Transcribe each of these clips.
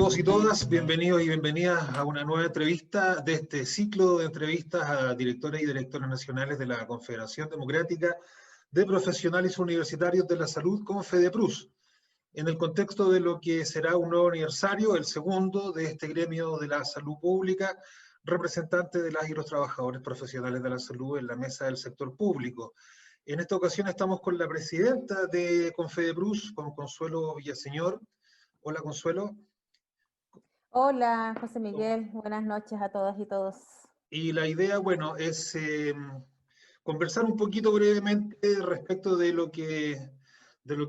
todos y todas, bienvenidos y bienvenidas a una nueva entrevista de este ciclo de entrevistas a directores y directoras nacionales de la Confederación Democrática de Profesionales Universitarios de la Salud, Confedeprus, en el contexto de lo que será un nuevo aniversario, el segundo de este gremio de la salud pública, representante de las y los trabajadores profesionales de la salud en la mesa del sector público. En esta ocasión estamos con la presidenta de Confedeprus, con Consuelo Villaseñor. Hola, Consuelo. Hola, José Miguel. Buenas noches a todas y todos. Y la idea, bueno, es conversar un poquito brevemente respecto de lo que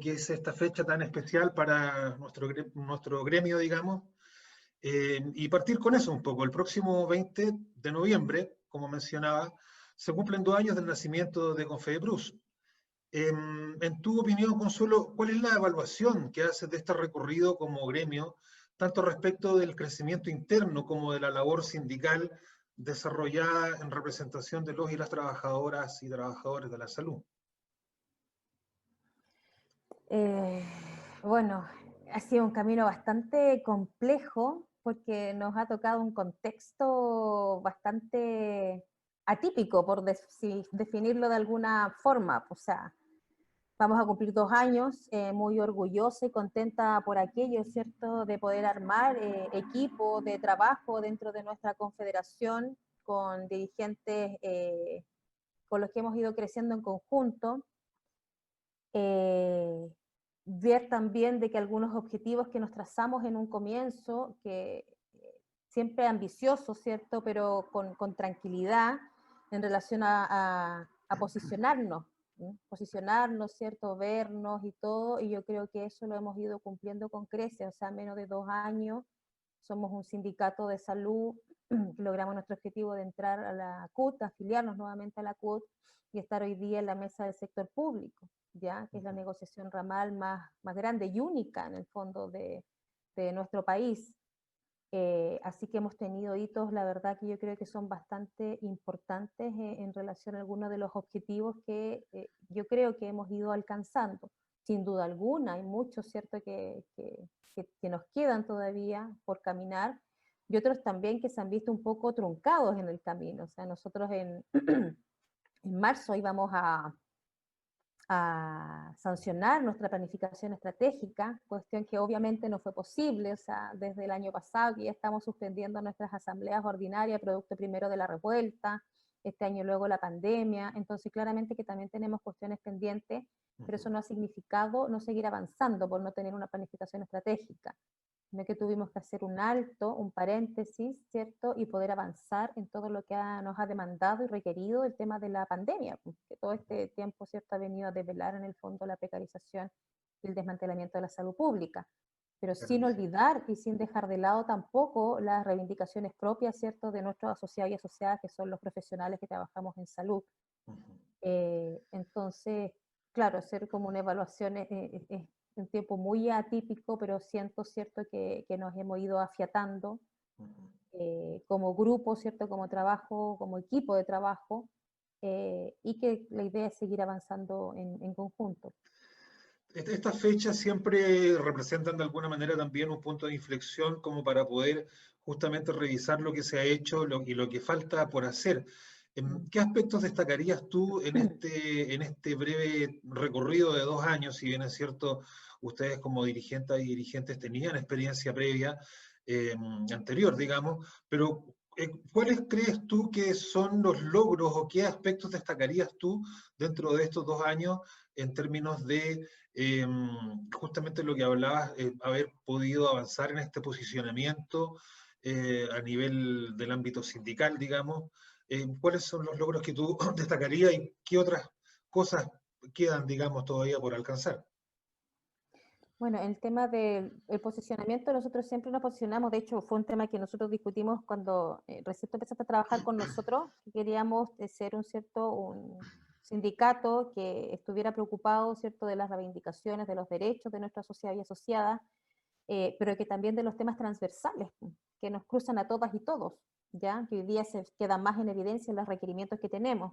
es esta fecha tan especial para nuestro gremio, digamos, y partir con eso un poco. El próximo 20 de noviembre, como mencionaba, se cumplen 2 años del nacimiento de Confedeprus. En tu opinión, Consuelo, ¿cuál es la evaluación que haces de este recorrido como gremio, tanto respecto del crecimiento interno como de la labor sindical desarrollada en representación de los y las trabajadoras y trabajadores de la salud? Bueno, ha sido un camino bastante complejo porque nos ha tocado un contexto bastante atípico, por definirlo de alguna forma. O sea, vamos a cumplir 2 años, muy orgullosa y contenta por aquello, ¿cierto?, de poder armar equipo de trabajo dentro de nuestra confederación con dirigentes con los que hemos ido creciendo en conjunto. Ver también de que algunos objetivos que nos trazamos en un comienzo, que siempre ambiciosos, ¿cierto?, pero con tranquilidad en relación a posicionarnos, ¿sí? Posicionarnos, ¿cierto?, vernos y todo, y yo creo que eso lo hemos ido cumpliendo con creces. O sea, menos de 2 años, somos un sindicato de salud, logramos nuestro objetivo de entrar a la CUT, afiliarnos nuevamente a la CUT y estar hoy día en la mesa del sector público, ya que es la negociación ramal más grande y única en el fondo de nuestro país. Así que hemos tenido hitos, la verdad que yo creo que son bastante importantes en relación a algunos de los objetivos que yo creo que hemos ido alcanzando. Sin duda alguna, hay muchos, ¿cierto?, que nos quedan todavía por caminar, y otros también que se han visto un poco truncados en el camino. O sea, nosotros en marzo íbamos a sancionar nuestra planificación estratégica, cuestión que obviamente no fue posible. O sea, desde el año pasado que ya estamos suspendiendo nuestras asambleas ordinarias, producto primero de la revuelta, este año luego la pandemia. Entonces claramente que también tenemos cuestiones pendientes, pero eso no ha significado no seguir avanzando por no tener una planificación estratégica, sino que tuvimos que hacer un alto, un paréntesis, ¿cierto?, y poder avanzar en todo lo que nos ha demandado y requerido el tema de la pandemia, que todo este tiempo, ¿cierto?, ha venido a develar en el fondo la precarización y el desmantelamiento de la salud pública, pero sin olvidar y sin dejar de lado tampoco las reivindicaciones propias, ¿cierto?, de nuestros asociados y asociadas, que son los profesionales que trabajamos en salud. Entonces, claro, hacer como una evaluación es un tiempo muy atípico, pero siento, ¿cierto?, que nos hemos ido afiatando como grupo, ¿cierto?, como trabajo, como equipo de trabajo, y que la idea es seguir avanzando en conjunto. Estas fechas siempre representan de alguna manera también un punto de inflexión como para poder justamente revisar lo que se ha hecho y lo que falta por hacer. ¿Qué aspectos destacarías tú en este breve recorrido de 2 años? Si bien es cierto, ustedes como dirigentes y dirigentes tenían experiencia previa, anterior, digamos, pero ¿cuáles crees tú que son los logros o qué aspectos destacarías tú dentro de estos 2 años en términos de justamente lo que hablabas, haber podido avanzar en este posicionamiento a nivel del ámbito sindical, digamos? ¿Cuáles son los logros que tú destacarías y qué otras cosas quedan, digamos, todavía por alcanzar? Bueno, el tema del posicionamiento, nosotros siempre nos posicionamos. De hecho, fue un tema que nosotros discutimos cuando recién tú empezaste a trabajar con nosotros, que queríamos ser un sindicato que estuviera preocupado, ¿cierto?, de las reivindicaciones, de los derechos de nuestra sociedad y asociada, pero que también de los temas transversales que nos cruzan a todas y todos, ¿ya? Que hoy día se quedan más en evidencia en los requerimientos que tenemos.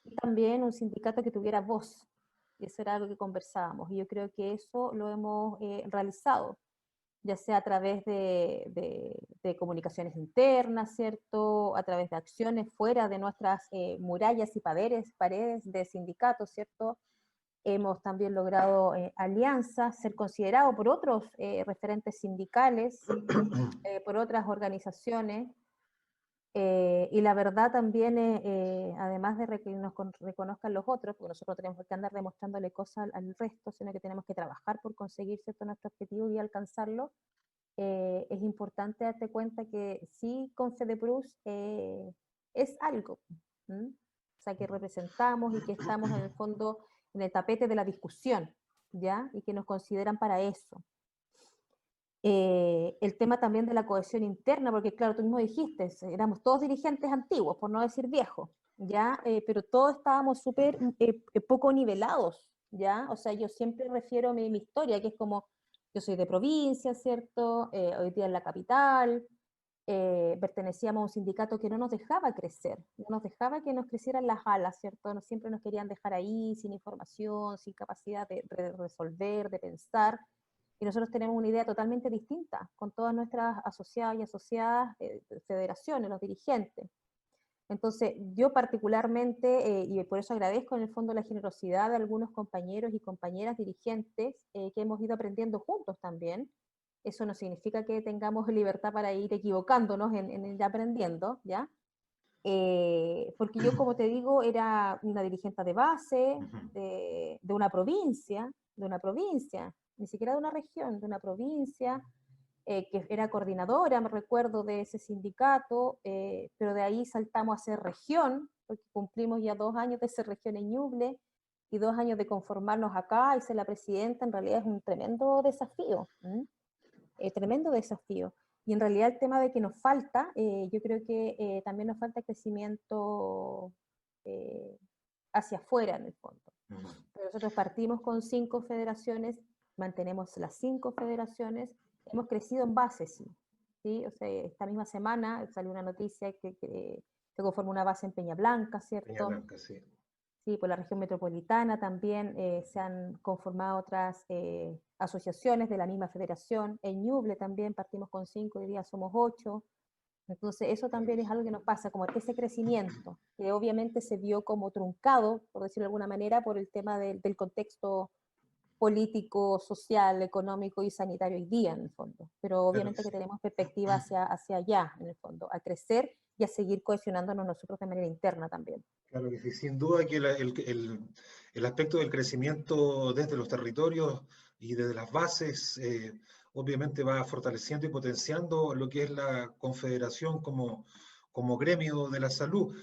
Y también un sindicato que tuviera voz. Y eso era algo que conversábamos, y yo creo que eso lo hemos realizado. ya sea a través de comunicaciones internas, ¿cierto? A través de acciones fuera de nuestras murallas y paredes de sindicatos, ¿cierto? Hemos también logrado alianzas, ser considerado por otros referentes sindicales, por otras organizaciones, y la verdad también, además de que nos reconozcan los otros, porque nosotros tenemos que andar demostrándole cosas al resto, sino que tenemos que trabajar por conseguir cierto nuestro objetivo y alcanzarlo, es importante darte cuenta que sí, con FEDEPRUS es algo, ¿m? O sea, que representamos y que estamos en el fondo en el tapete de la discusión, ¿ya? Y que nos consideran para eso. El tema también de la cohesión interna, porque claro, tú mismo dijiste, éramos todos dirigentes antiguos, por no decir viejos, ¿ya? Pero todos estábamos súper poco nivelados, ¿ya? O sea, yo siempre refiero mi historia, que es como, yo soy de provincia, ¿cierto? Hoy día en la capital, pertenecíamos a un sindicato que no nos dejaba crecer, no nos dejaba que nos crecieran las alas, ¿cierto? Siempre nos querían dejar ahí, sin información, sin capacidad de resolver, de pensar, y nosotros tenemos una idea totalmente distinta con todas nuestras asociadas y asociadas federaciones, los dirigentes. Entonces, yo particularmente, y por eso agradezco en el fondo la generosidad de algunos compañeros y compañeras dirigentes que hemos ido aprendiendo juntos también. Eso no significa que tengamos libertad para ir equivocándonos en ir aprendiendo, ¿ya? Porque yo, como te digo, era una dirigente de base de una provincia, ni siquiera de una región, de una provincia, que era coordinadora, me recuerdo, de ese sindicato, pero de ahí saltamos a ser región, porque cumplimos ya 2 años de ser región en Ñuble, y 2 años de conformarnos acá y ser la presidenta. En realidad es un tremendo desafío, tremendo desafío. Y en realidad el tema de que nos falta, yo creo que también nos falta crecimiento hacia afuera en el fondo. Pero nosotros partimos con 5 federaciones, mantenemos las 5 federaciones, hemos crecido en base, sí. ¿Sí? O sea, esta misma semana salió una noticia que se conforma una base en Peña Blanca, ¿cierto? Peña Blanca, sí. Sí, por la región metropolitana también se han conformado otras asociaciones de la misma federación. En Ñuble también partimos con 5, hoy día somos 8. Entonces eso también es algo que nos pasa, como ese crecimiento, que obviamente se vio como truncado, por decirlo de alguna manera, por el tema del contexto político, social, económico y sanitario hoy día, en el fondo. Pero obviamente que tenemos perspectiva hacia allá, en el fondo, a crecer y a seguir cohesionándonos nosotros de manera interna también. Claro que sí, sin duda que el aspecto del crecimiento desde los territorios y desde las bases, obviamente va fortaleciendo y potenciando lo que es la confederación como gremio de la salud.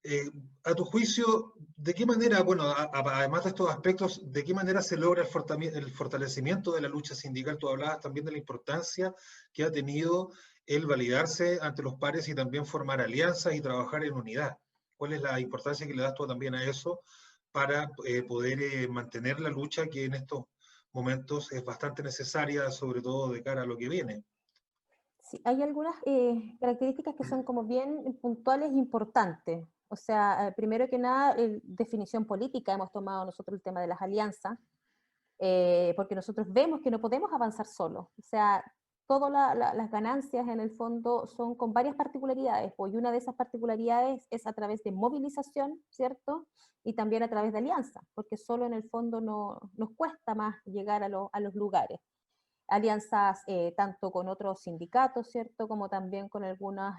Eh, a tu juicio, ¿de qué manera, bueno, además de estos aspectos, de qué manera se logra el fortalecimiento de la lucha sindical? Tú hablabas también de la importancia que ha tenido el validarse ante los pares y también formar alianzas y trabajar en unidad. ¿Cuál es la importancia que le das tú también a eso para poder mantener la lucha que en estos momentos es bastante necesaria, sobre todo de cara a lo que viene? Sí, hay algunas características que son como bien puntuales e importantes. O sea, primero que nada, definición política, hemos tomado nosotros el tema de las alianzas, porque nosotros vemos que no podemos avanzar solos. O sea, todas las ganancias en el fondo son con varias particularidades, pues, y una de esas particularidades es a través de movilización, ¿cierto? Y también a través de alianza, porque solo en el fondo nos cuesta más llegar a los lugares. Alianzas tanto con otros sindicatos, ¿cierto? Como también con algunos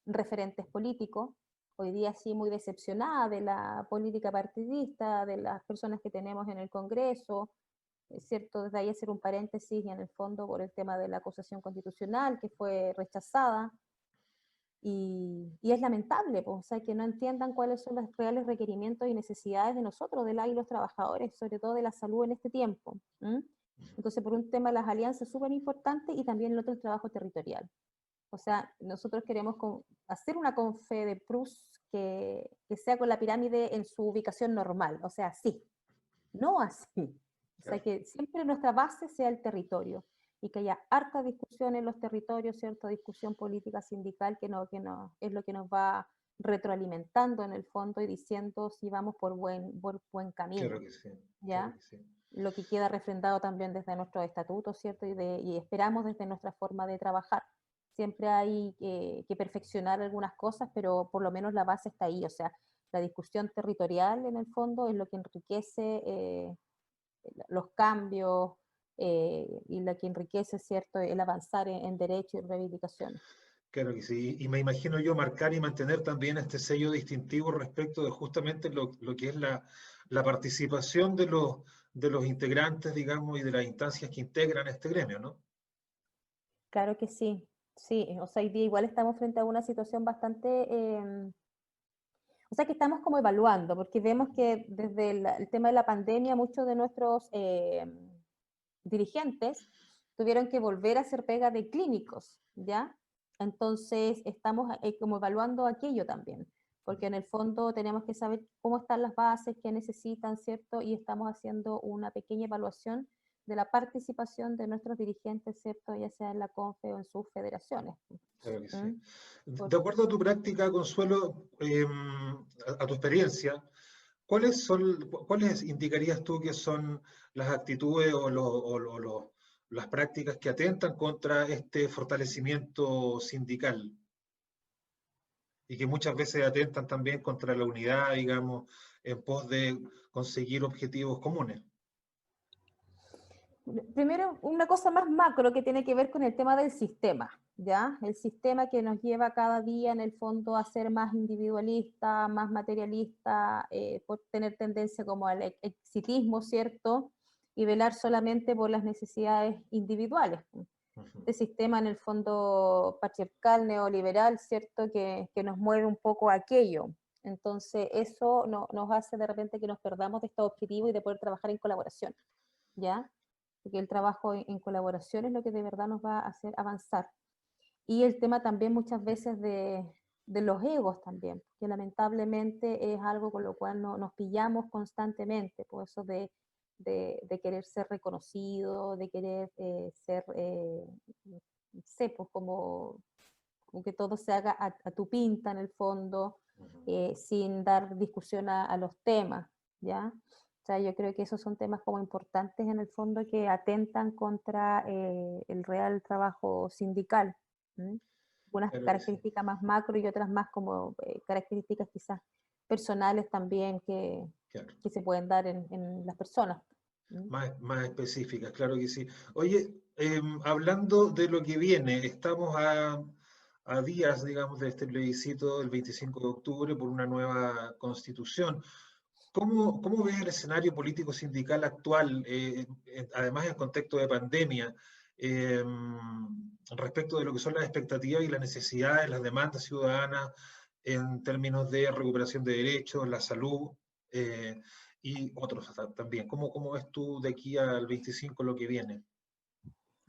referentes políticos. Hoy día sí muy decepcionada de la política partidista, de las personas que tenemos en el Congreso, ¿cierto? Desde ahí hacer un paréntesis y en el fondo por el tema de la acusación constitucional que fue rechazada. Y es lamentable, pues, o sea, que no entiendan cuáles son los reales requerimientos y necesidades de nosotros, de y los trabajadores, sobre todo de la salud en este tiempo. Entonces, por un tema, las alianzas es súper importante y también el otro, el trabajo territorial. O sea, nosotros queremos hacer una CONFEDEPRUS que sea con la pirámide en su ubicación normal, o sea, así, no así. O sea, que siempre nuestra base sea el territorio y que haya harta discusión en los territorios, ¿cierto? Discusión política sindical que no, es lo que nos va retroalimentando en el fondo y diciendo si vamos por buen camino. Claro que sí, ¿Ya? claro que sí. lo que queda refrendado también desde nuestros estatutos, ¿cierto? Y esperamos desde nuestra forma de trabajar. Siempre hay que perfeccionar algunas cosas, pero por lo menos la base está ahí, o sea, la discusión territorial en el fondo es lo que enriquece los cambios y lo que enriquece, ¿cierto?, el avanzar en derecho y reivindicaciones. Claro que sí, y me imagino yo marcar y mantener también este sello distintivo respecto de justamente lo que es la participación de los integrantes, digamos, y de las instancias que integran este gremio, ¿no? Claro que sí, sí, o sea, hoy día igual estamos frente a una situación bastante, o sea, que estamos como evaluando, porque vemos que desde el tema de la pandemia muchos de nuestros dirigentes tuvieron que volver a hacer pega de clínicos, ¿ya? Entonces estamos como evaluando aquello también, porque en el fondo tenemos que saber cómo están las bases, qué necesitan, ¿cierto? Y estamos haciendo una pequeña evaluación de la participación de nuestros dirigentes, ¿cierto? Ya sea en la CONFE o en sus federaciones. Claro que sí. ¿Mm? De acuerdo a tu práctica, Consuelo, a tu experiencia, ¿cuáles indicarías tú que son las actitudes o las prácticas que atentan contra este fortalecimiento sindical y que muchas veces atentan también contra la unidad, digamos, en pos de conseguir objetivos comunes? Primero, una cosa más macro que tiene que ver con el tema del sistema, ¿ya? El sistema que nos lleva cada día en el fondo a ser más individualista, más materialista, por tener tendencia como al exitismo, ¿cierto? Y velar solamente por las necesidades individuales. Este sistema en el fondo patriarcal, neoliberal, ¿cierto? Que nos mueve un poco a aquello. Entonces, eso nos hace de repente que nos perdamos de estos objetivos y de poder trabajar en colaboración, ¿ya? Porque el trabajo en colaboración es lo que de verdad nos va a hacer avanzar. Y el tema también muchas veces de los egos también, que lamentablemente es algo con lo cual nos pillamos constantemente, por eso de querer ser reconocido, de querer ser, no sé, pues como que todo se haga a tu pinta en el fondo, sin dar discusión a los temas, ¿ya? O sea, yo creo que esos son temas como importantes en el fondo que atentan contra el real trabajo sindical. ¿M? Unas Claro que sí. características más macro y otras más como características quizás personales también Claro. que se pueden dar en las personas. ¿M? Más específicas, claro que sí. Oye, hablando de lo que viene, estamos a días, digamos, de este plebiscito del 25 de octubre por una nueva constitución. ¿Cómo ves el escenario político sindical actual, además en contexto de pandemia, eh, respecto de lo que son las expectativas y las necesidades, las demandas ciudadanas en términos de recuperación de derechos, la salud y otros también? ¿Cómo ves tú de aquí al 25 lo que viene?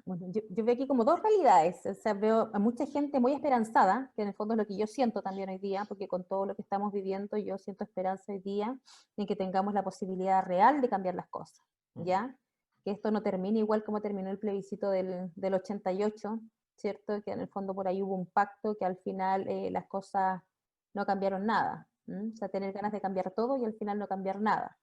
Bueno, yo veo aquí como dos realidades, o sea, veo a mucha gente muy esperanzada, que en el fondo es lo que yo siento también hoy día, porque con todo lo que estamos viviendo yo siento esperanza hoy día en que tengamos la posibilidad real de cambiar las cosas, ¿ya? Que esto no termine igual como terminó el plebiscito del 88, ¿cierto? Que en el fondo por ahí hubo un pacto que al final las cosas no cambiaron nada, ¿m? O sea, tener ganas de cambiar todo y al final no cambiar nada.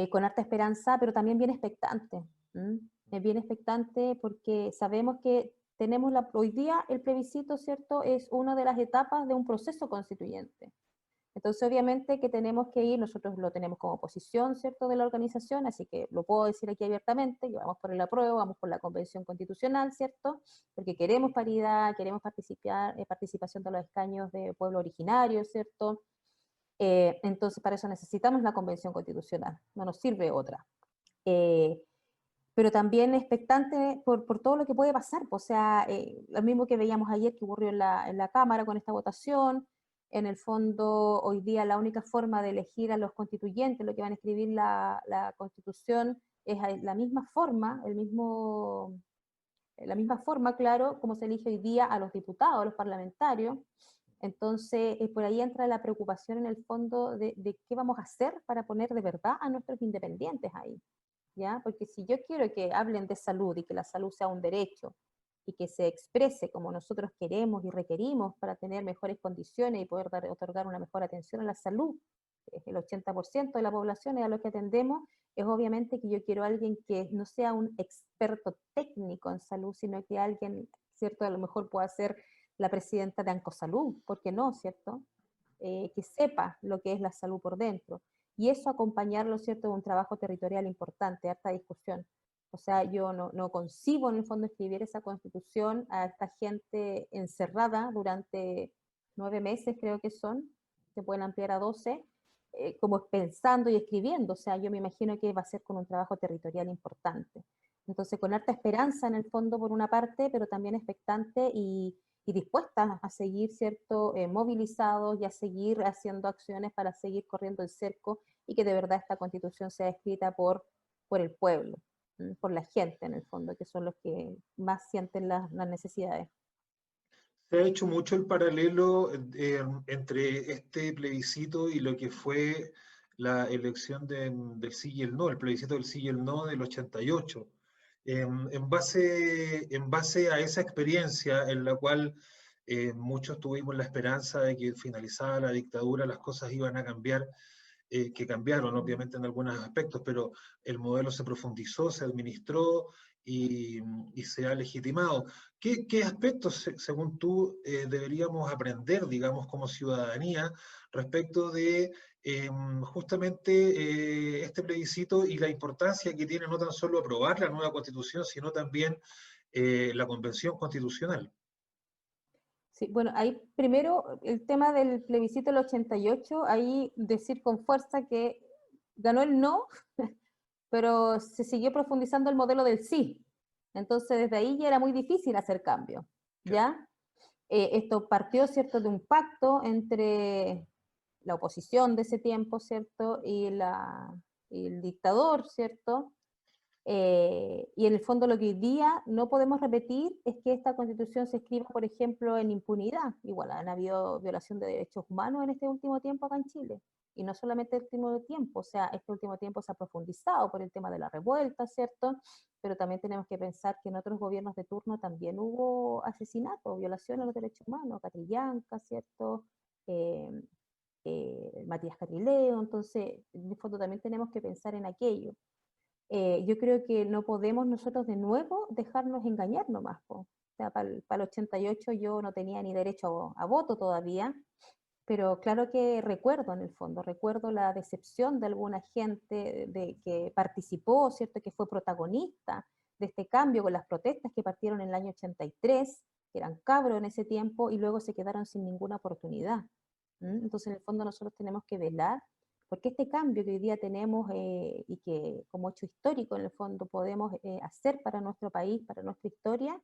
Con harta esperanza, pero también bien expectante. Bien expectante porque sabemos que tenemos hoy día el plebiscito, ¿cierto? Es una de las etapas de un proceso constituyente. Entonces, obviamente que tenemos que ir, nosotros lo tenemos como posición, ¿cierto?, de la organización, así que lo puedo decir aquí abiertamente, que vamos por el apruebo, vamos por la convención constitucional, ¿cierto?, porque queremos paridad, queremos participación de los escaños de pueblo originario, ¿cierto?, entonces para eso necesitamos la convención constitucional, no nos sirve otra. Pero también expectante por todo lo que puede pasar, o sea, lo mismo que veíamos ayer que ocurrió en la Cámara con esta votación, en el fondo hoy día la única forma de elegir a los constituyentes, lo que van a escribir la Constitución, es la misma forma, la misma forma, claro, como se elige hoy día a los diputados, a los parlamentarios. Entonces, por ahí entra la preocupación en el fondo de qué vamos a hacer para poner de verdad a nuestros independientes ahí, ¿ya? Porque si yo quiero que hablen de salud y que la salud sea un derecho y que se exprese como nosotros queremos y requerimos para tener mejores condiciones y poder otorgar una mejor atención a la salud, que es el 80% de la población es a lo que atendemos, es obviamente que yo quiero a alguien que no sea un experto técnico en salud, sino que alguien, ¿cierto? A lo mejor pueda ser la presidenta de Ancosalud, ¿por qué no, cierto? Que sepa lo que es la salud por dentro. Y eso acompañarlo, ¿cierto?, de un trabajo territorial importante, harta discusión. O sea, yo no concibo en el fondo escribir esa constitución a esta gente encerrada durante 9 meses, creo que son, se pueden ampliar a 12, como pensando y escribiendo. O sea, yo me imagino que va a ser con un trabajo territorial importante. Entonces, con harta esperanza en el fondo por una parte, pero también expectante y dispuestas a seguir, ¿cierto?, movilizados y a seguir haciendo acciones para seguir corriendo el cerco y que de verdad esta constitución sea escrita por el pueblo, por la gente en el fondo, que son los que más sienten las necesidades. Se ha hecho mucho el paralelo entre este plebiscito y lo que fue la elección del sí y el no, el plebiscito del sí y el no del 88. En base a esa experiencia en la cual muchos tuvimos la esperanza de que finalizada la dictadura las cosas iban a cambiar, que cambiaron obviamente en algunos aspectos, pero el modelo se profundizó, se administró y se ha legitimado. ¿Qué aspectos, según tú, deberíamos aprender, digamos, como ciudadanía respecto de justamente este plebiscito y la importancia que tiene no tan solo aprobar la nueva constitución, sino también la convención constitucional? Sí, bueno, ahí primero el tema del plebiscito del 88, ahí decir con fuerza que ganó el no, pero se siguió profundizando el modelo del sí. Entonces, desde ahí ya era muy difícil hacer cambio, ¿ya? Esto partió, ¿cierto?, de un pacto entre la oposición de ese tiempo, ¿cierto?, y el dictador, ¿cierto? Y en el fondo lo que hoy día no podemos repetir es que esta constitución se escriba, por ejemplo, en impunidad. Igual han habido violación de derechos humanos en este último tiempo acá en Chile. Y no solamente el último tiempo, o sea, este último tiempo se ha profundizado por el tema de la revuelta, ¿cierto? Pero también tenemos que pensar que en otros gobiernos de turno también hubo asesinatos, violaciones a los derechos humanos, Catrillanca, ¿cierto? Eh, Matías Catrileo, entonces, en el fondo también tenemos que pensar en aquello. Yo creo que no podemos nosotros de nuevo dejarnos engañar nomás. Po. O sea, para el 88 yo no tenía ni derecho a voto todavía, pero claro que recuerdo en el fondo, recuerdo la decepción de alguna gente de que participó, ¿cierto? Que fue protagonista de este cambio con las protestas que partieron en el año 83, que eran cabros en ese tiempo y luego se quedaron sin ninguna oportunidad. Entonces, en el fondo nosotros tenemos que velar porque este cambio que hoy día tenemos y que como hecho histórico en el fondo podemos hacer para nuestro país, para nuestra historia,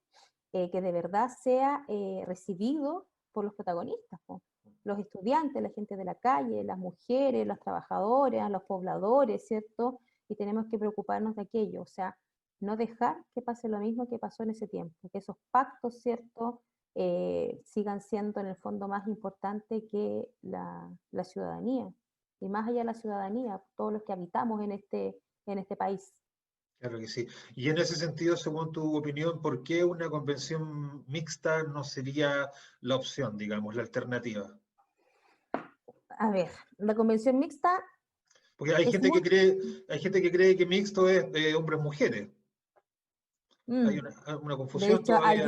que de verdad sea recibido por los protagonistas, po. Los estudiantes, la gente de la calle, las mujeres, los trabajadores, los pobladores, ¿cierto? Y tenemos que preocuparnos de aquello, o sea, no dejar que pase lo mismo que pasó en ese tiempo, que esos pactos, ¿cierto? Sigan siendo en el fondo más importante que la ciudadanía y más allá de la ciudadanía, todos los que habitamos en este país. Claro que sí. Y en ese sentido, según tu opinión, ¿por qué una convención mixta no sería la opción, digamos, la alternativa? A ver, la convención mixta Porque es muy... hay gente que cree que mixto es hombres-mujeres. Hay Mm, una de confusión hecho, todavía.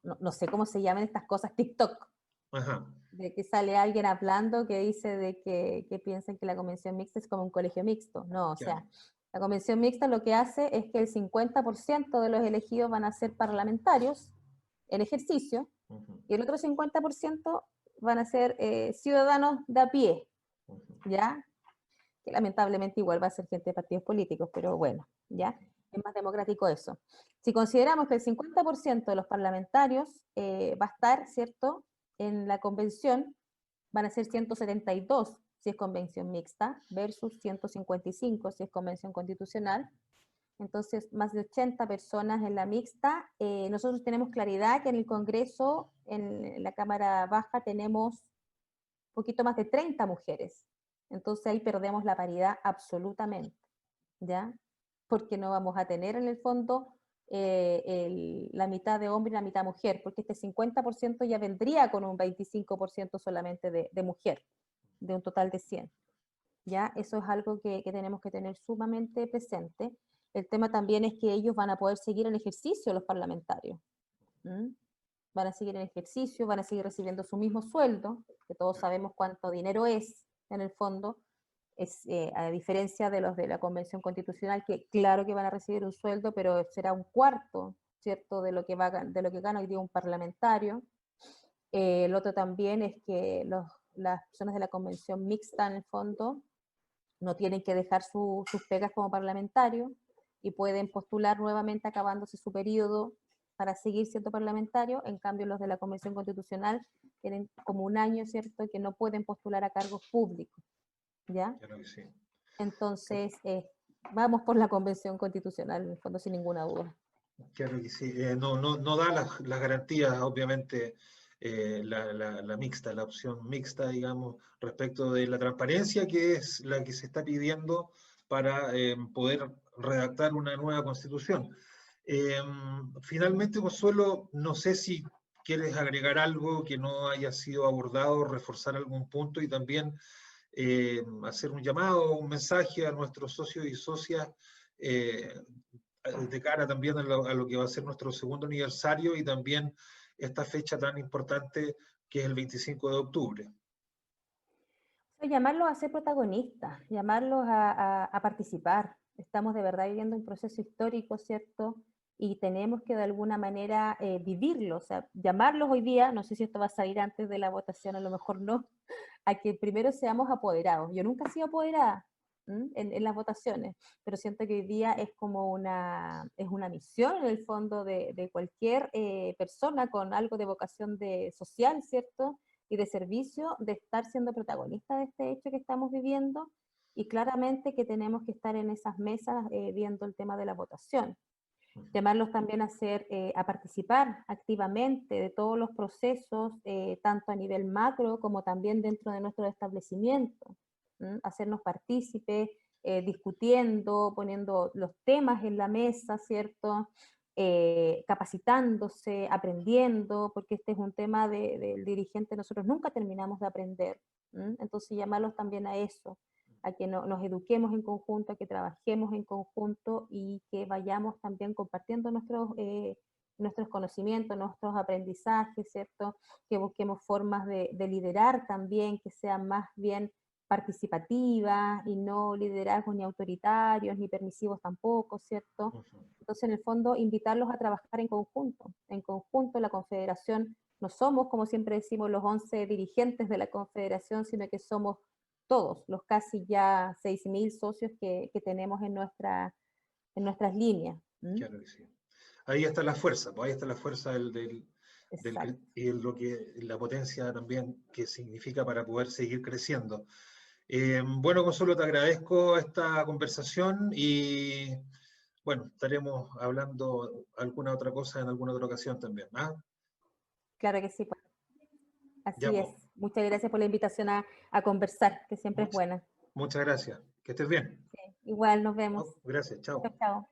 no sé cómo se llaman estas cosas, TikTok, Ajá, de que sale alguien hablando que dice de que piensan que la convención mixta es como un colegio mixto. No, o claro. sea, la convención mixta lo que hace es que el 50% de los elegidos van a ser parlamentarios en ejercicio Ujú, y el otro 50% van a ser ciudadanos de a pie, ujú. ¿ya? Que lamentablemente igual va a ser gente de partidos políticos, pero bueno, ¿ya? Es más democrático eso. Si consideramos que el 50% de los parlamentarios va a estar, ¿cierto?, en la convención, van a ser 172 si es convención mixta, versus 155 si es convención constitucional. Entonces, más de 80 personas en la mixta. Nosotros tenemos claridad que en el Congreso, en la Cámara Baja, tenemos un poquito más de 30 mujeres. Entonces ahí perdemos la paridad absolutamente, ¿ya? Porque no vamos a tener en el fondo la mitad de hombre y la mitad mujer, porque este 50% ya vendría con un 25% solamente de mujer, de un total de 100. ¿ya? Eso es algo que tenemos que tener sumamente presente. El tema también es que ellos van a poder seguir en ejercicio los parlamentarios. Van a seguir en ejercicio, van a seguir recibiendo su mismo sueldo, que todos sabemos cuánto dinero es en el fondo, a diferencia de los de la Convención Constitucional, que claro que van a recibir un sueldo, pero será un cuarto, ¿cierto?, de lo que gana hoy día un parlamentario. El otro también es que las personas de la Convención Mixta, en el fondo, no tienen que dejar sus pegas como parlamentarios y pueden postular nuevamente acabándose su periodo para seguir siendo parlamentario. En cambio, los de la Convención Constitucional tienen como un año, ¿cierto?, que no pueden postular a cargos públicos, ¿ya? Claro que sí. Entonces, vamos por la Convención Constitucional, en el fondo, sin ninguna duda. Claro que sí. No da las garantías, obviamente, la mixta, la opción mixta, digamos, respecto de la transparencia, que es la que se está pidiendo para poder redactar una nueva constitución. Finalmente, Consuelo, no sé si quieres agregar algo que no haya sido abordado, reforzar algún punto y también hacer un llamado, un mensaje a nuestros socios y socias de cara también a lo que va a ser nuestro segundo aniversario y también esta fecha tan importante que es el 25 de octubre. Llamarlos a ser protagonistas, llamarlos a participar. Estamos de verdad viviendo un proceso histórico, ¿cierto? Y tenemos que de alguna manera vivirlo, o sea, llamarlos hoy día, no sé si esto va a salir antes de la votación, a lo mejor no, a que primero seamos apoderados. Yo nunca he sido apoderada en las votaciones, pero siento que hoy día es como es una misión en el fondo de cualquier persona con algo de vocación social, ¿cierto?, y de servicio, de estar siendo protagonista de este hecho que estamos viviendo, y claramente que tenemos que estar en esas mesas viendo el tema de la votación. Llamarlos también a participar activamente de todos los procesos, tanto a nivel macro como también dentro de nuestro establecimiento, hacernos partícipes, discutiendo, poniendo los temas en la mesa, ¿cierto? Capacitándose, aprendiendo, porque este es un tema del dirigente, nosotros nunca terminamos de aprender. Entonces llamarlos también a eso, a que nos eduquemos en conjunto, a que trabajemos en conjunto y que vayamos también compartiendo nuestros conocimientos, nuestros aprendizajes, ¿cierto? Que busquemos formas de liderar también, que sean más bien participativas y no liderazgos ni autoritarios ni permisivos tampoco, ¿cierto? Entonces, en el fondo, invitarlos a trabajar en conjunto. En conjunto, la Confederación no somos, como siempre decimos, los 11 dirigentes de la Confederación, sino que somos todos, los casi ya 6.000 socios que tenemos en nuestras líneas. Claro que sí. Ahí está la fuerza, pues ahí está la fuerza y la potencia también que significa para poder seguir creciendo. Bueno, Consuelo, te agradezco esta conversación y bueno, estaremos hablando alguna otra cosa en alguna otra ocasión también. ¿Ah? Claro que sí, pues. Ya, Así es. pues. Muchas gracias por la invitación a conversar, que siempre es buena. Muchas gracias. Que estés bien. Sí. Igual, nos vemos. Gracias, chao. Chao, chao.